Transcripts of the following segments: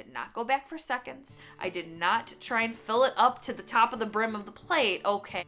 did not go back for seconds. I did not try and fill it up to the top of the brim of the plate, okay?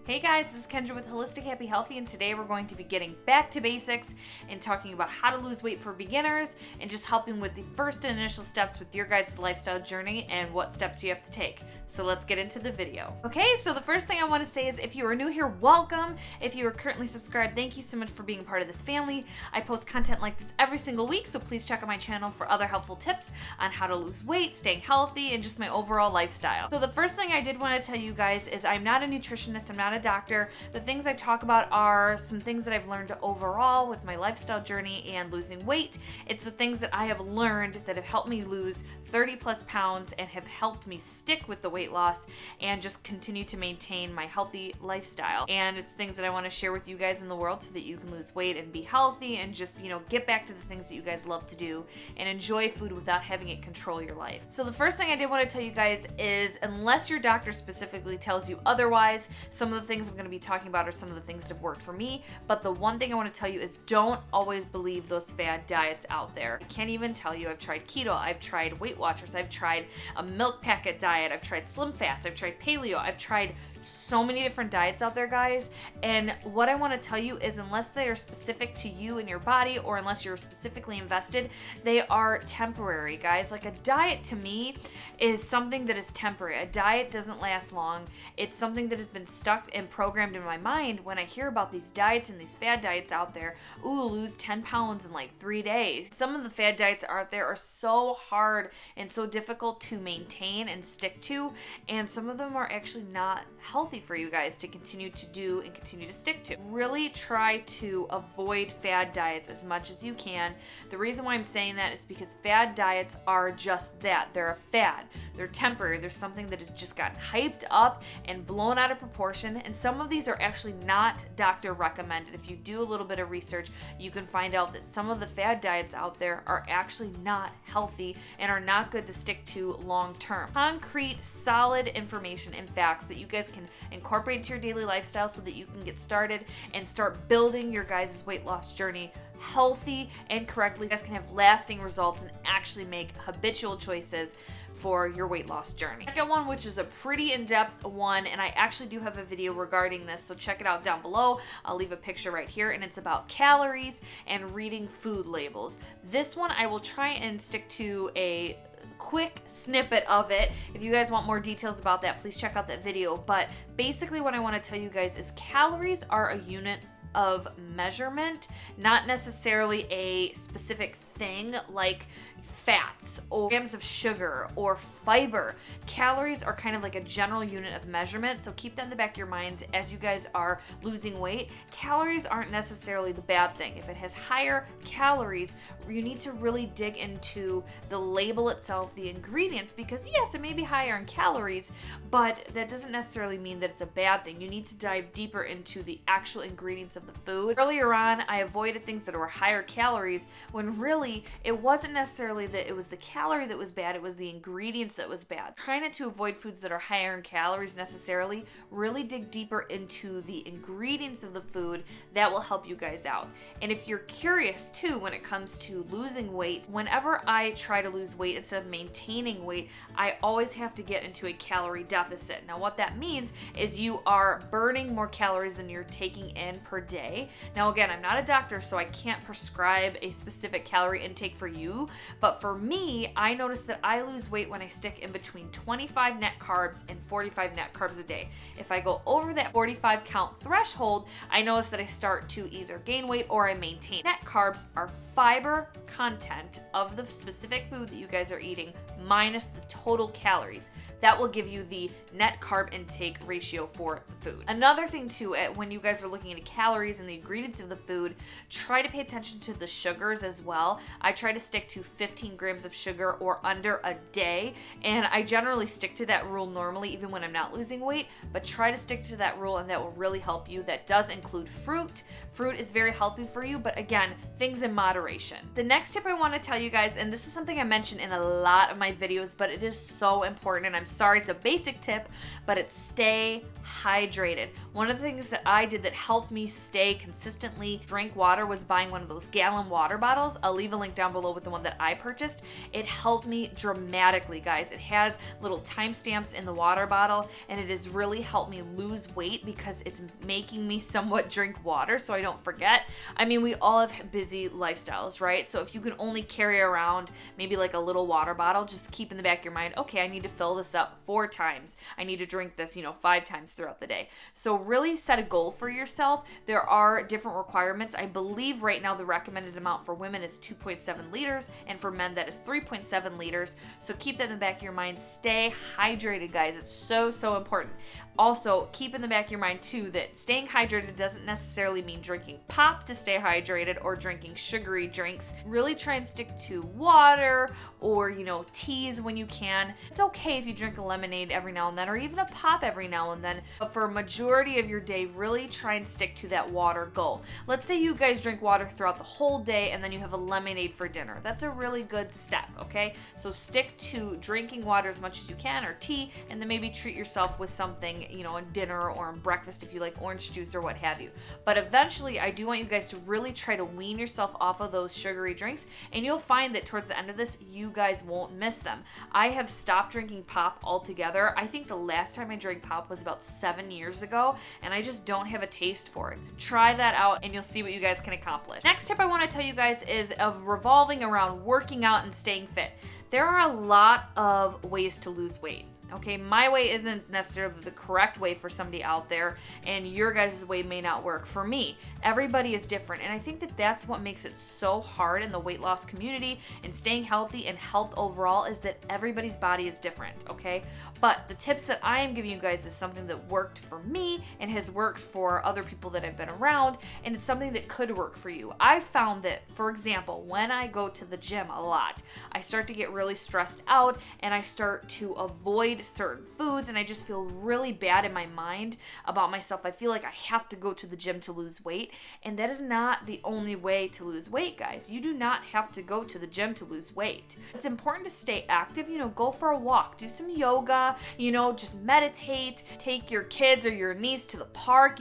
Hey guys, this is Kendra with Holistic Happy Healthy, and today we're going to be getting back to basics and talking about how to lose weight for beginners and just helping with the first and initial steps with your guys' lifestyle journey and what steps you have to take. So let's get into the video. Okay, so the first thing I want to say is if you are new here, welcome. If you are currently subscribed, thank you so much for being a part of this family. I post content like this every single week, so please check out my channel for other helpful tips on how to lose weight, staying healthy, and just my overall lifestyle. So the first thing I did want to tell you guys is I'm not a nutritionist, I'm not a doctor. The things I talk about are some things that I've learned overall with my lifestyle journey and losing weight. It's the things that I have learned that have helped me lose 30 plus pounds and have helped me stick with the weight loss and just continue to maintain my healthy lifestyle. And it's things that I want to share with you guys in the world so that you can lose weight and be healthy and just, get back to the things that you guys love to do and enjoy food without having it control your life. So the first thing I did want to tell you guys is, unless your doctor specifically tells you otherwise, some of the things I'm going to be talking about are some of the things that have worked for me. But the one thing I want to tell you is don't always believe those fad diets out there. I can't even tell you, I've tried keto, I've tried Weight Watchers, I've tried a milk packet diet, I've tried Slim Fast, I've tried paleo, I've tried so many different diets out there, guys. And what I want to tell you is, unless they are specific to you and your body, or unless you're specifically invested, they are temporary, guys. Like, a diet to me is something that is temporary. A diet doesn't last long. It's something that has been stuck and programmed in my mind when I hear about these diets and these fad diets out there. Ooh, lose 10 pounds in like 3 days. Some of the fad diets out there are so hard and so difficult to maintain and stick to, and some of them are actually not healthy for you guys to continue to do and continue to stick to. Really try to avoid fad diets as much as you can. The reason why I'm saying that is because fad diets are just that. They're a fad. They're temporary. There's something that has just gotten hyped up and blown out of proportion, and some of these are actually not doctor recommended. If you do a little bit of research, you can find out that some of the fad diets out there are actually not healthy and are not good to stick to long term. Concrete, solid information and facts that you guys can incorporate into your daily lifestyle so that you can get started and start building your guys' weight loss journey healthy and correctly. You guys can have lasting results and actually make habitual choices for your weight loss journey. Second one, which is a pretty in-depth one, and I actually do have a video regarding this, so check it out down below. I'll leave a picture right here, and it's about calories and reading food labels. This one I will try and stick to a quick snippet of it. If you guys want more details about that, please check out that video. But basically what I want to tell you guys is calories are a unit of measurement, not necessarily a specific thing like fats or grams of sugar or fiber. Calories are kind of like a general unit of measurement, so keep that in the back of your minds as you guys are losing weight. Calories aren't necessarily the bad thing. If it has higher calories, you need to really dig into the label itself, the ingredients, because yes, it may be higher in calories, but that doesn't necessarily mean that it's a bad thing. You need to dive deeper into the actual ingredients of the food. Earlier on, I avoided things that were higher calories when really it wasn't necessarily that it was the calorie that was bad, it was the ingredients that was bad. Try not to avoid foods that are higher in calories necessarily. Really dig deeper into the ingredients of the food. That will help you guys out. And if you're curious too when it comes to losing weight, whenever I try to lose weight instead of maintaining weight, I always have to get into a calorie deficit. Now what that means is you are burning more calories than you're taking in per day. Now again, I'm not a doctor, so I can't prescribe a specific calorie intake for you, but for me, I notice that I lose weight when I stick in between 25 net carbs and 45 net carbs a day. If I go over that 45 count threshold, I notice that I start to either gain weight or I maintain. Net carbs are fiber content of the specific food that you guys are eating minus the total calories. That will give you the net carb intake ratio for the food. Another thing too, when you guys are looking at calories and the ingredients of the food, try to pay attention to the sugars as well. I try to stick to 15 grams of sugar or under a day, and I generally stick to that rule normally even when I'm not losing weight, but try to stick to that rule and that will really help you. That does include fruit. Fruit is very healthy for you, but again, things in moderation. The next tip I want to tell you guys, and this is something I mentioned in a lot of my my videos, but it is so important, and I'm sorry, it's a basic tip, but it's stay hydrated. One of the things that I did that helped me stay consistently drink water was buying one of those gallon water bottles. I'll leave a link down below with the one that I purchased. It helped me dramatically, guys. It has little timestamps in the water bottle, and it has really helped me lose weight because it's making me somewhat drink water so I don't forget. I mean, we all have busy lifestyles, right? So if you can only carry around maybe like a little water bottle, just keep in the back of your mind, okay, I need to fill this up 4 times. I need to drink this, 5 times throughout the day. So really set a goal for yourself. There are different requirements. I believe right now the recommended amount for women is 2.7 liters, and for men that is 3.7 liters. So keep that in the back of your mind. Stay hydrated, guys. It's so, so important. Also, keep in the back of your mind too that staying hydrated doesn't necessarily mean drinking pop to stay hydrated or drinking sugary drinks. Really try and stick to water or, teas when you can. It's okay if you drink a lemonade every now and then or even a pop every now and then, but for a majority of your day, really try and stick to that water goal. Let's say you guys drink water throughout the whole day and then you have a lemonade for dinner. That's a really good step, okay? So stick to drinking water as much as you can or tea, and then maybe treat yourself with something, in dinner or in breakfast if you like orange juice or what have you. But eventually, I do want you guys to really try to wean yourself off of those sugary drinks, and you'll find that towards the end of this, you guys won't miss them. I have stopped drinking pop altogether. I think the last time I drank pop was about 7 years ago, and I just don't have a taste for it. Try that out, and you'll see what you guys can accomplish. Next tip I want to tell you guys is of revolving around working out and staying fit. There are a lot of ways to lose weight. Okay, my way isn't necessarily the correct way for somebody out there, and your guys' way may not work. For me, everybody is different, and I think that that's what makes it so hard in the weight loss community and staying healthy and health overall is that everybody's body is different, okay? But the tips that I am giving you guys is something that worked for me and has worked for other people that I've been around, and it's something that could work for you. I found that, for example, when I go to the gym a lot, I start to get really stressed out and I start to avoid certain foods, and I just feel really bad in my mind about myself. I feel like I have to go to the gym to lose weight, and that is not the only way to lose weight, guys. You do not have to go to the gym to lose weight. It's important to stay active, go for a walk, do some yoga, just meditate, take your kids or your niece to the park,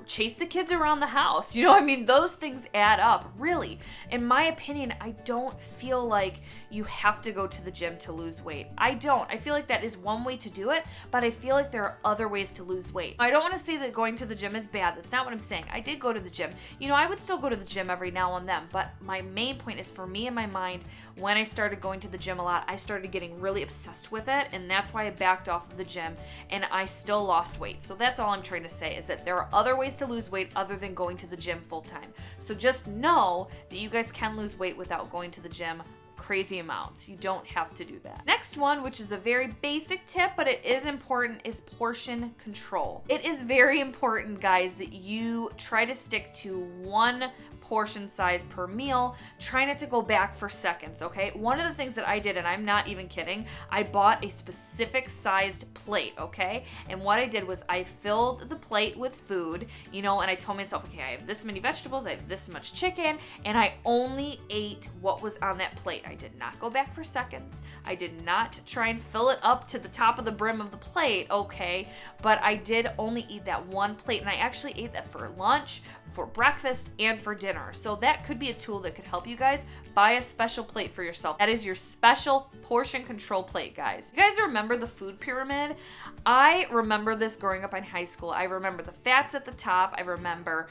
chase the kids around the house. Those things add up. Really, in my opinion, I don't feel like you have to go to the gym to lose weight. I don't. I feel like that is one way to do it, but I feel like there are other ways to lose weight. I don't want to say that going to the gym is bad. That's not what I'm saying. I did go to the gym. I would still go to the gym every now and then, but my main point is for me in my mind, when I started going to the gym a lot, I started getting really obsessed with it, and that's why I backed off of the gym, and I still lost weight. So that's all I'm trying to say is that there are other ways to lose weight other than going to the gym full time. So just know that you guys can lose weight without going to the gym crazy amounts. You don't have to do that. Next one, which is a very basic tip, but it is important, is portion control. It is very important, guys, that you try to stick to one portion size per meal. Try not to go back for seconds, okay? One of the things that I did, and I'm not even kidding, I bought a specific sized plate, okay? And what I did was I filled the plate with food, and I told myself, okay, I have this many vegetables, I have this much chicken, and I only ate what was on that plate. I did not go back for seconds. I did not try and fill it up to the top of the brim of the plate, okay? But I did only eat that one plate, and I actually ate that for lunch, for breakfast, and for dinner. So that could be a tool that could help you guys. Buy a special plate for yourself. That is your special portion control plate, guys. You guys remember the food pyramid? I remember this growing up in high school. I remember the fats at the top. I remember,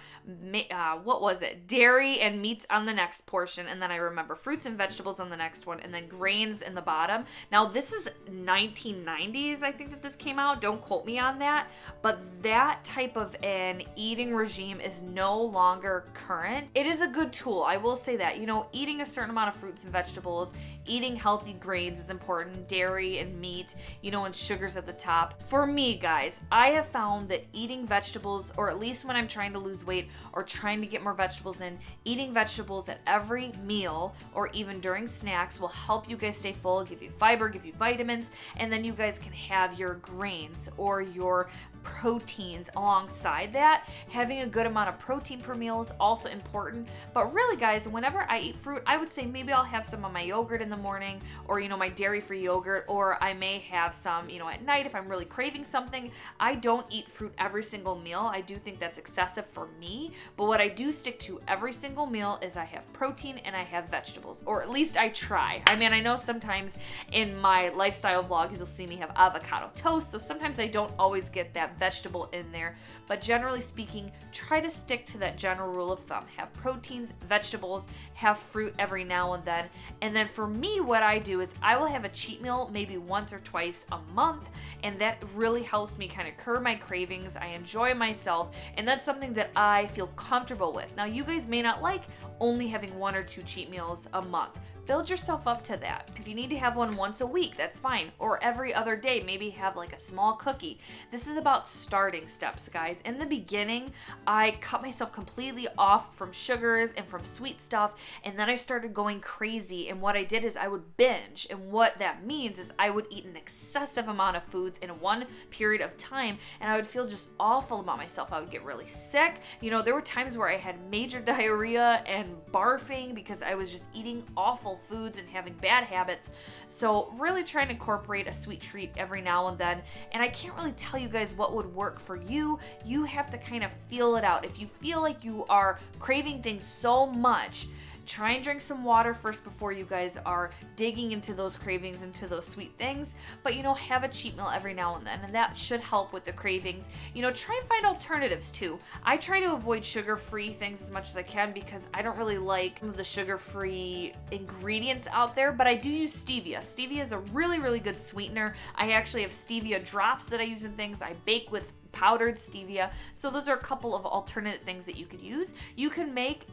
dairy and meats on the next portion. And then I remember fruits and vegetables on the next one. And then grains in the bottom. Now, this is 1990s, I think that this came out. Don't quote me on that. But that type of an eating regime is no longer current. It is a good tool. I will say that. Eating a certain amount of fruits and vegetables, eating healthy grains is important, dairy and meat, and sugars at the top. For me, guys, I have found that eating vegetables, or at least when I'm trying to lose weight or trying to get more vegetables in, eating vegetables at every meal or even during snacks will help you guys stay full, give you fiber, give you vitamins, and then you guys can have your grains or your proteins alongside that. Having a good amount of protein per meal is also important important. But really, guys, whenever I eat fruit, I would say maybe I'll have some of my yogurt in the morning, or, my dairy-free yogurt, or I may have some, at night if I'm really craving something. I don't eat fruit every single meal. I do think that's excessive for me, but what I do stick to every single meal is I have protein and I have vegetables, or at least I try. I mean, I know sometimes in my lifestyle vlogs, you'll see me have avocado toast, so sometimes I don't always get that vegetable in there, but generally speaking, try to stick to that general rule of thumb. Have proteins, vegetables, have fruit every now and then. And then for me, what I do is I will have a cheat meal maybe once or twice a month, and that really helps me kind of curb my cravings. I enjoy myself, and that's something that I feel comfortable with. Now, you guys may not like only having 1 or 2 cheat meals a month. Build yourself up to that. If you need to have one once a week, that's fine. Or every other day, maybe have like a small cookie. This is about starting steps, guys. In the beginning, I cut myself completely off from sugars and from sweet stuff, and then I started going crazy. And what I did is I would binge. And what that means is I would eat an excessive amount of foods in one period of time, and I would feel just awful about myself. I would get really sick. There were times where I had major diarrhea and barfing because I was just eating awful foods and having bad habits. So really trying to incorporate a sweet treat every now and then. And I can't really tell you guys what would work for you. You have to kind of feel it out. If you feel like you are craving things so much, try and drink some water first before you guys are digging into those cravings, into those sweet things. But, have a cheat meal every now and then, and that should help with the cravings. Try and find alternatives too. I try to avoid sugar-free things as much as I can because I don't really like some of the sugar-free ingredients out there, but I do use stevia. Stevia is a really, really good sweetener. I actually have stevia drops that I use in things. I bake with powdered stevia. So those are a couple of alternate things that you could use. You can make,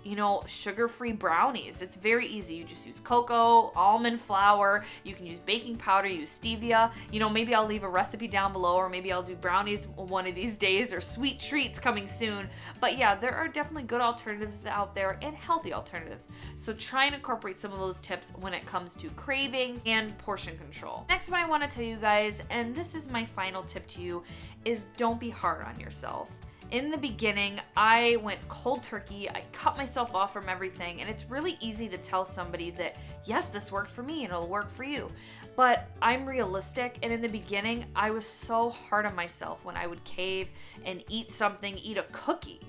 sugar-free brownies. It's very easy. You just use cocoa, almond flour. You can use baking powder, use stevia. Maybe I'll leave a recipe down below, or maybe I'll do brownies one of these days, or sweet treats coming soon. But yeah, there are definitely good alternatives out there and healthy alternatives. So try and incorporate some of those tips when it comes to cravings and portion control. Next one I want to tell you guys, and this is my final tip to you, is don't be hard on yourself. In the beginning, I went cold turkey. I cut myself off from everything, and it's really easy to tell somebody that, yes, this worked for me and it'll work for you. But I'm realistic, and in the beginning, I was so hard on myself when I would cave and eat a cookie.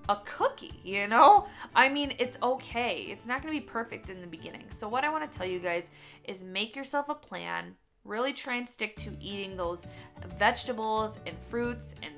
A cookie, I mean, it's okay. It's not going to be perfect in the beginning. So what I want to tell you guys is make yourself a plan. Really try and stick to eating those vegetables and fruits and,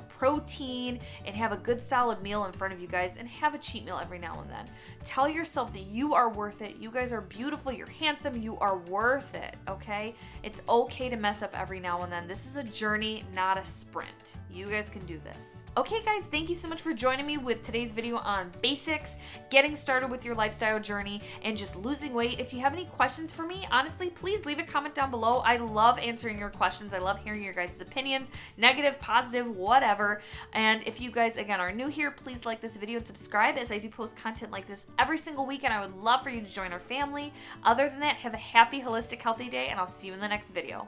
protein, and have a good solid meal in front of you guys, and have a cheat meal every now and then. Tell yourself that you are worth it. You guys are beautiful. You're handsome. You are worth it, okay? It's okay to mess up every now and then. This is a journey, not a sprint. You guys can do this. Okay, guys, thank you so much for joining me with today's video on basics, getting started with your lifestyle journey, and just losing weight. If you have any questions for me, honestly, please leave a comment down below. I love answering your questions. I love hearing your guys' opinions, negative, positive, whatever. And if you guys, again, are new here, please like this video and subscribe, as I do post content like this every single week, and I would love for you to join our family. Other than that, have a happy, holistic, healthy day, and I'll see you in the next video.